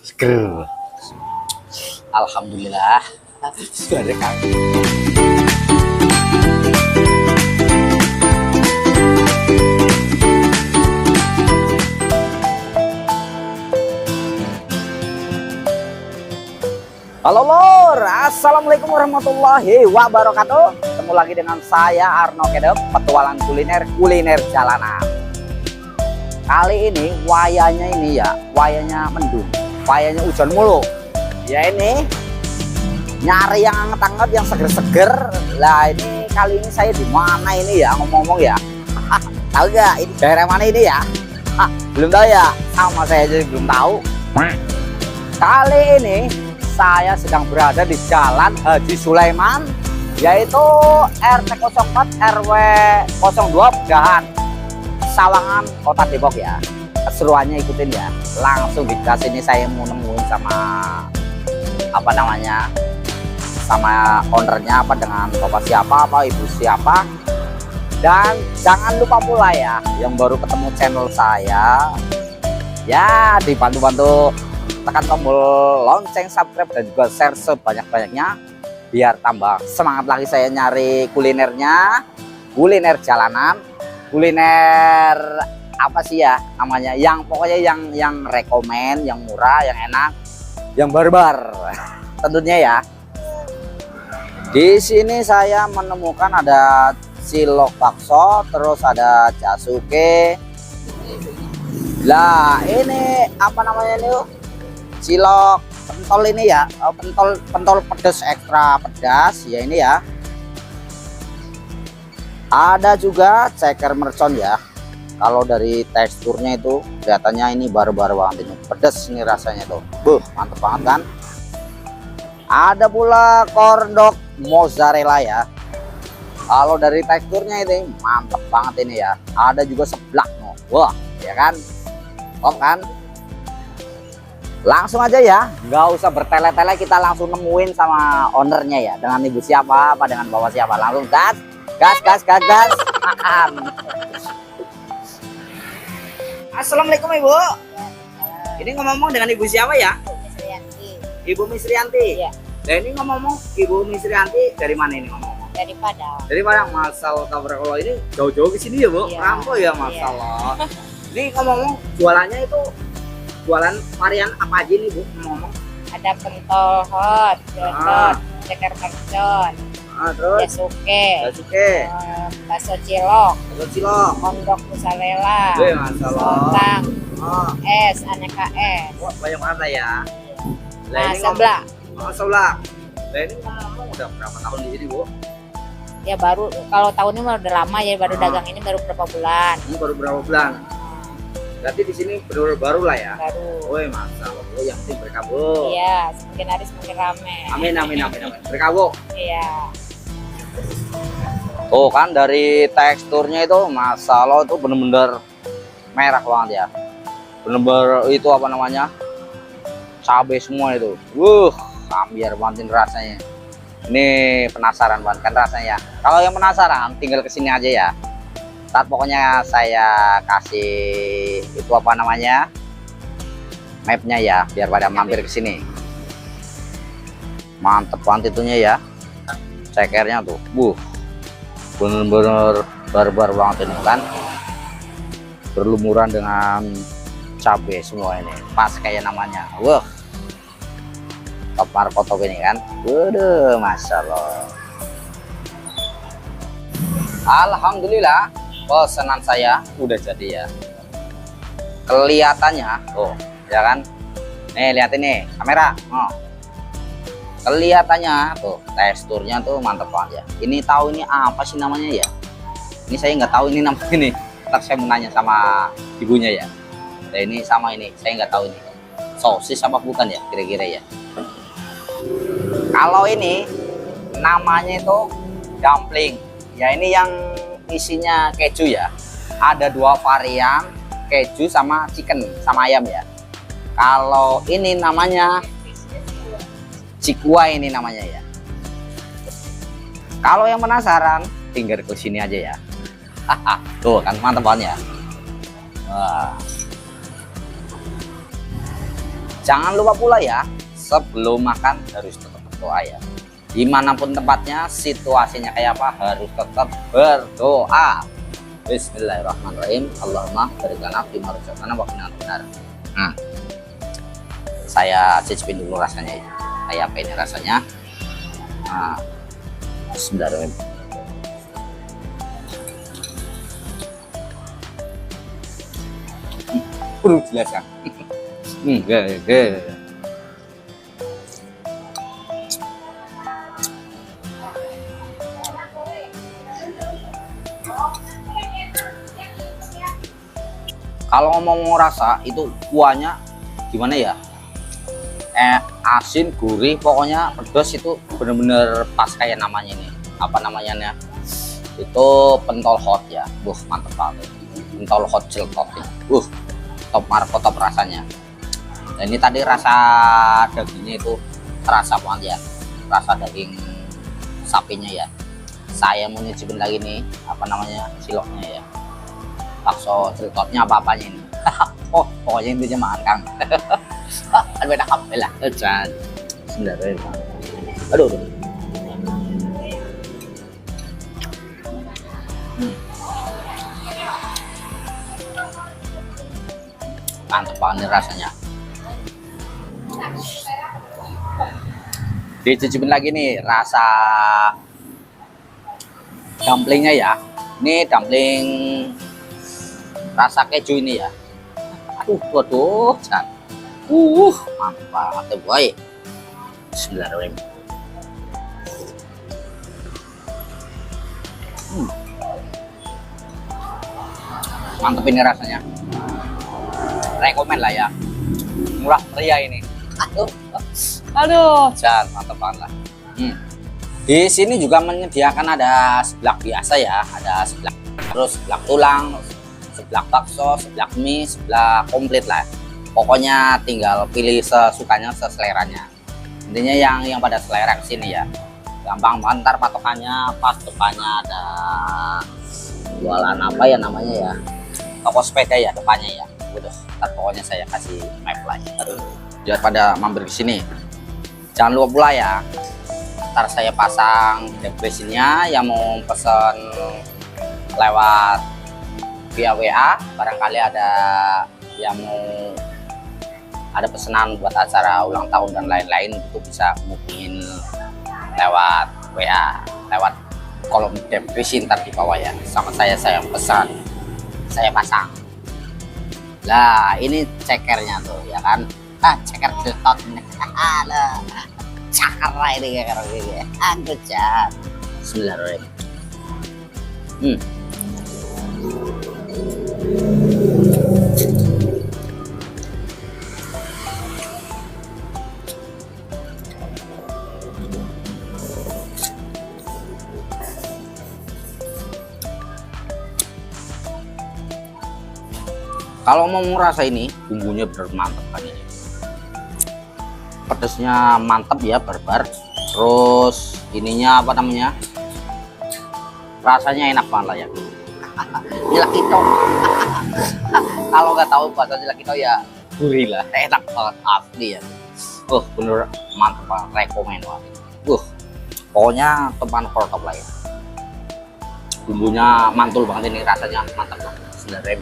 Seger. Alhamdulillah. Sudah ada kan. Halo lor, assalamualaikum warahmatullahi wabarakatuh. Ketemu lagi dengan saya Arno Kedep, petualang kuliner jalanan. Kali ini wayanya mendung, wayanya hujan mulu. Ya ini nyari yang anget-anget, yang seger-seger. Lah ini kali ini saya di mana ini ya, ngomong-ngomong ya. Tahu gak ini daerah mana ini ya? Belum tahu ya, sama saya jadi belum tahu. Kali ini saya sedang berada di Jalan Haji Sulaiman, yaitu RT 04 RW 02 Pegahan, Sawangan, Kota Depok ya. Keseruannya ikutin ya. Langsung di gas ini saya mau nemuin sama sama ownernya, dengan bapak siapa, ibu siapa. Dan jangan lupa pula ya, yang baru ketemu channel saya ya, dibantu-bantu tekan tombol lonceng, subscribe, dan juga share sebanyak-banyaknya biar tambah semangat lagi saya nyari kulinernya, kuliner jalanan, kuliner apa sih ya namanya, yang pokoknya yang rekomen, yang murah, yang enak, yang barbar tentunya ya. Di sini saya menemukan ada cilok bakso, terus ada jasuke. Lah ini apa namanya ini? Cilok pentol ini ya, pentol pedas, ekstra pedas ya ini ya. Ada juga ceker mercon ya. Kalau dari teksturnya itu kelihatannya ini baru-baru banget ini, pedas ini rasanya tuh, mantep banget kan. Ada pula kordok mozzarella ya. Kalau dari teksturnya ini mantep banget ini ya. Ada juga seblak no, wah ya kan, top kan. Langsung aja ya, nggak usah bertele-tele, kita langsung nemuin sama ownernya ya, dengan ibu siapa, dengan bapak siapa. Langsung gas. Assalamualaikum ibu. Ini ngomong dengan ibu siapa ya? Ibu Misrianti. Ya. Nah ini ngomong Ibu Misrianti dari mana ini ngomong? Dari Padang. Dari Padang. Masalah kabar kalau ini jauh-jauh ke sini ya bu, Iya. Rangko ya masalah. Ini ngomong jualannya itu jualan varian apa aja nih bu ngomong? Ada pentol hot, dodot, ceker mercon, Terus jasuke, bakso cilok, kondok mozzarella, sontang, es, aneka es. Wah banyak banget ya. Nah, sebelah. Sebelah. Nah ini ngomong udah berapa tahun di sini bu? Ya baru, kalau tahun ini udah lama ya, baru dagang ini baru berapa bulan. Ini baru berapa bulan? Berarti di sini baru lah ya. Baru. Woi masalah bu, yang penting berkah bu. Iya, semakin hari semakin rame. Amin. Berkah bu. Iya. Tuh kan dari teksturnya itu masalah itu bener-bener merah banget ya. Bener-bener itu apa namanya, cabai semua itu. Ambiar banget rasanya. Ini penasaran banget kan rasanya. Kalau yang penasaran tinggal kesini aja ya. Ntar pokoknya saya kasih itu apa namanya, mapnya ya, biar pada mampir ke sini. Mantep banget itunya ya, cekernya tuh, bener-bener barbar banget ini kan, berlumuran dengan cabai semua ini, pas kayak namanya. Top markotop ini kan, waduh, masya Allah. Alhamdulillah pesanan saya udah jadi ya. Kelihatannya ya kan, nih lihat ini kamera, kelihatannya tuh teksturnya tuh mantep banget ya. Ini tahu ini apa sih namanya ya, ini saya nggak tahu ini namanya ini, ntar saya mau nanya sama ibunya ya. Nah ini sama ini saya nggak tahu ini sosis apa bukan ya kira-kira ya. Kalau ini namanya itu dumpling ya, ini yang isinya keju ya. Ada dua varian, keju sama chicken sama ayam ya. Kalau ini namanya cikua, ini namanya ya. Kalau yang penasaran tinggal ke sini aja ya. Tuh kan mantap banget ya. Wah. Jangan lupa pula ya, sebelum makan harus tetap berdoa ya. Dimanapun tempatnya, situasinya kayak apa, harus tetap berdoa. Bismillahirrahmanirrahim. Allahumma barik lana fima razaqtana wa qina adzabannar. Nah, saya cicipin dulu rasanya ya. Kayak apa ini rasanya? Nah, bismillahirrahmanirrahim. Jelas kan? Gak. Kalau ngomong rasa itu kuahnya gimana ya? Asin, gurih, pokoknya pedas itu bener-bener pas kayak namanya ini. Apa namanya? Itu pentol hot ya. Mantep banget. Pentol hot jeltot ya. Top marko, top rasanya. Dan ini tadi rasa dagingnya itu terasa banget ya, rasa daging sapinya ya. Saya mau nyicipin lagi nih, apa namanya, siloknya ya, bakso jeltotnya apa-apanya ini. Oh, pokoknya intinya makan Kang. Beda apa lah, jangan. Sebenarnya, aduh. Mantep banget nih rasanya. Dicicipin lagi nih rasa dumplingnya ya. Ini dumpling rasa keju ini ya. Waduh, mantap banget boy. Bismillahirrahmanirrahim. Mantap ini rasanya. Rekomen lah ya, murah meriah ini. Aduh, jangan mantap banget lah. Di sini juga menyediakan ada seblak biasa ya, ada seblak, terus seblak tulang, seblak bakso, seblak mie, seblak komplit lah. Pokoknya tinggal pilih sesukanya, seseleranya. Intinya yang pada selera kesini ya. Gampang banget, ntar patokannya pas depannya ada jualan apa ya namanya ya, toko sepeda ya depannya ya. Udah, ntar pokoknya saya kasih map lah ya. Biar pada mampir ke sini. Jangan lupa pula ya, ntar saya pasang deskripsinya yang mau pesen lewat via WA. Barangkali ada yang mau ada pesanan buat acara ulang tahun dan lain-lain, itu bisa hubungin lewat WA, lewat kolom deskripsi ntar di bawah ya. Sama saya pesan, saya pasang. Lah ini cekernya tuh ya kan, ceker jeltot. Lah cakar ini kayak gini. Aduh cat. Bismillahirrahmanirrahim. Kalau mau merasa ini bumbunya bener mantap kan ini. Pedasnya mantap ya, barbar. Terus ininya apa namanya? Rasanya enak banget lah ya. Jilakito. Kalau nggak tahu bahasa Jilakito ya gurih lah, enak banget asli ya. Bener mantap banget, rekomen banget. Pokoknya teman top lah ya. Bumbunya mantul banget ini, rasanya mantap banget. Sebenarnya.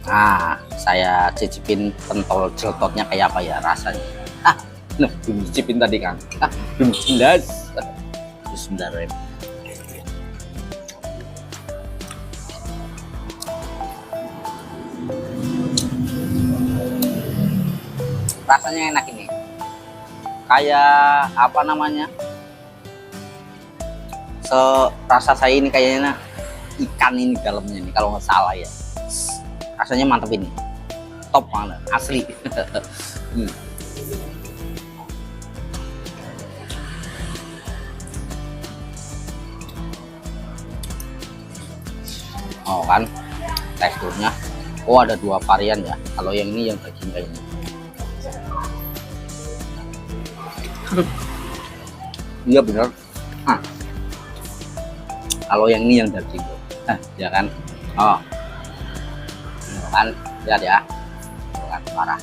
Nah, saya cicipin pentol jeltotnya kayak apa ya rasanya. Belum cicipin tadi kan. Belum jelas. Bismillahirrahmanirrahim. Rasanya enak ini. Kayak apa namanya? Rasa saya ini kayaknya ikan ini dalamnya nih kalau nggak salah ya. Rasanya mantep ini, top banget, asli. Oh kan, teksturnya. Oh ada 2 varian ya. Kalau yang ini yang daging kayak ini. Iya bener. Kalau yang ini yang daging, ya kan. Oh, kan lihat ya, kan parah.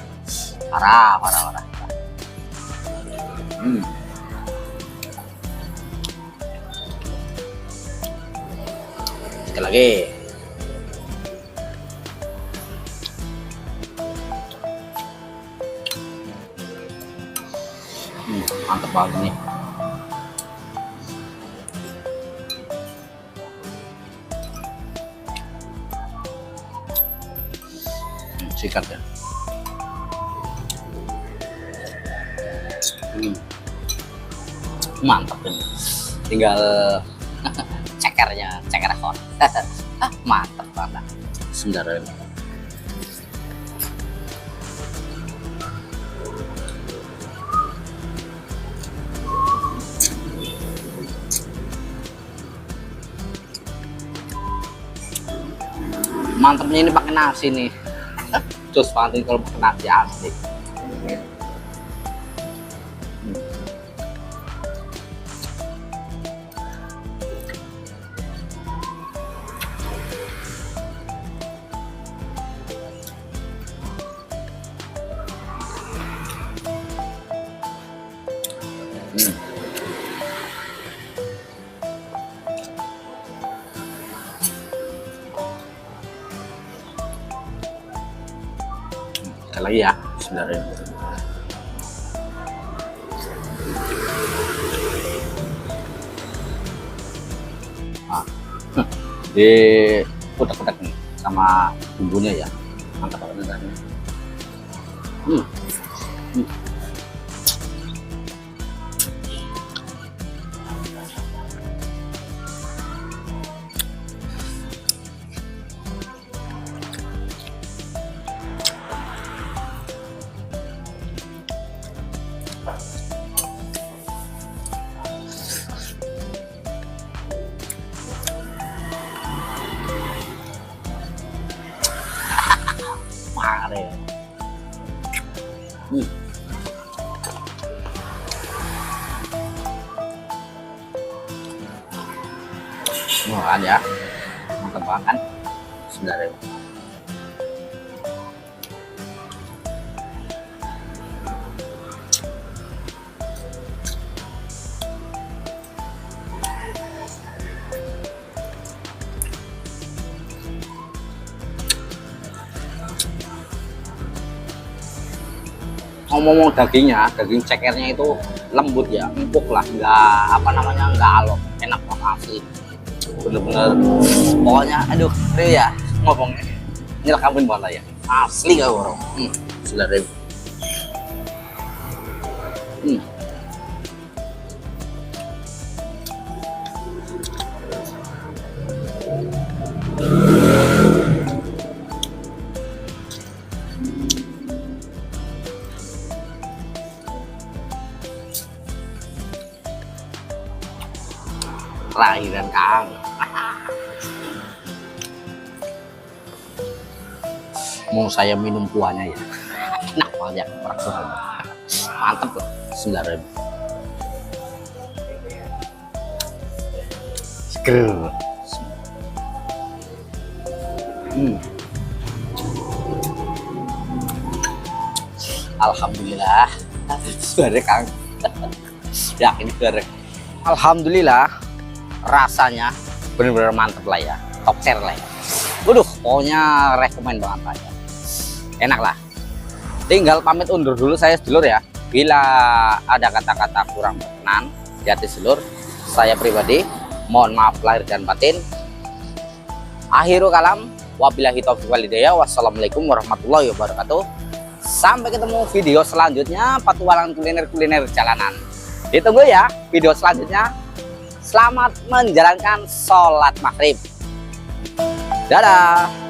Sekali lagi. Mantap banget nih. Sikat ya. Mantap ini. Tinggal ceker hot. Mantap banget. Sebenarnya. Mantapnya ini pakai nasi nih. Terus banget kalau pakai nasi asli. Sekali lagi ya, sebenarnya. Di utak-utak nih sama bumbunya ya, mantap banget. Wah ya, mantap banget kan sebenarnya. Ngomong-ngomong dagingnya, daging cekernya itu lembut ya, empuk lah, nggak nggak alot, enak banget asli. Bener-bener pokoknya aduh real ya ngomongnya nyelakamin banget ya asli gak orang. Sudah deh. Lahiran Kang. Mau saya minum kuahnya ya. Enak banget ya, mantep loh, 9.000. Seger. Alhamdulillah. Sudah Kang. Yakin sudah. Alhamdulillah. Rasanya bener-bener mantep lah ya, top share lah ya. Waduh, pokoknya rekomen banget lah ya. Enak lah. Tinggal pamit undur dulu saya sedulur ya. Bila ada kata-kata kurang berkenan di hati sedulur, saya pribadi mohon maaf lahir dan batin. Akhirul kalam, wabillahi taufiq wal hidayah. Wassalamualaikum warahmatullahi wabarakatuh. Sampai ketemu video selanjutnya, petualangan kuliner jalanan. Ditunggu ya video selanjutnya. Selamat menjalankan sholat maghrib. Dadah.